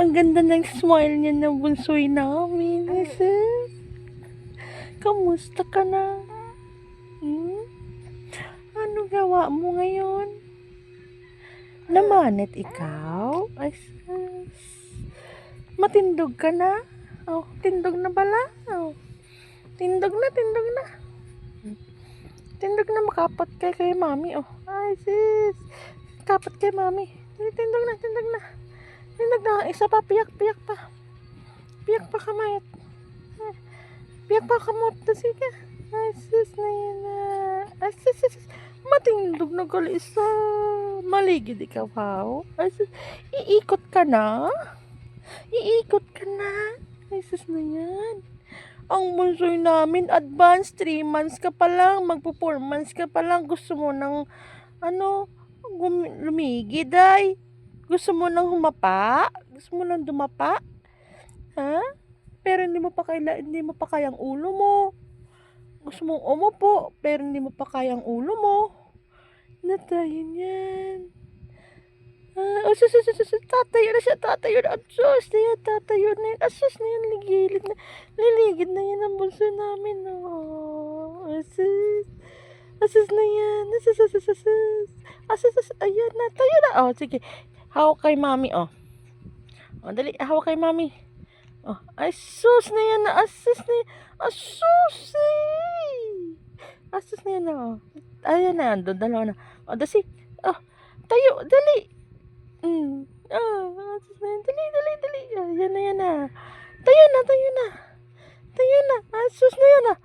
Ang ganda ng smile niya ng bunsoy namin. Sis. Kamusta ka na? Ano gawa mo ngayon? Namanit ikaw? Ay, sis. Matindog ka na? Oh, tindog na bala? Oh. Tindog na. Tindog na, makapat kay mami. Oh, ay sis. Kapat kay mami. Tindog na. Tindog na. Isa pa, piyak pa. Piyak pa kamayat. Piyak pa kamot na sige. Ay sis na yan na. Ay sis. Matindog na gali isa. Maligid ikaw, how? Ay sis. Iikot ka na? Ay sis na yan. Ang bunsoy namin, advance 3 months ka pa lang, magpo 4 months ka pa lang, gusto mo nang, lumigid ay. Gusto mo nang humapa? Gusto mo nang dumapa? Ha? Pero hindi mo pa kayang ulo mo. Gusto mong umupo, pero hindi mo pa kayang ulo mo. Natayin yan. Tatayo na siya. Asus na yan, tatayo na yan. Asus na yan, liligid na yan ang bunso namin. Asus na yan. Asus. Ayan na, tayo na. Oh, sige. Hawak kay mami, oh. Oh, dali, hawak kay mami. Oh, asus na yan. Asus na yan, oh. Ayan na, dalawa na. Oh, dasi. Oh, tayo, dali. Asus na yan. Dali. Yan na. Tayo na. Asus na yan.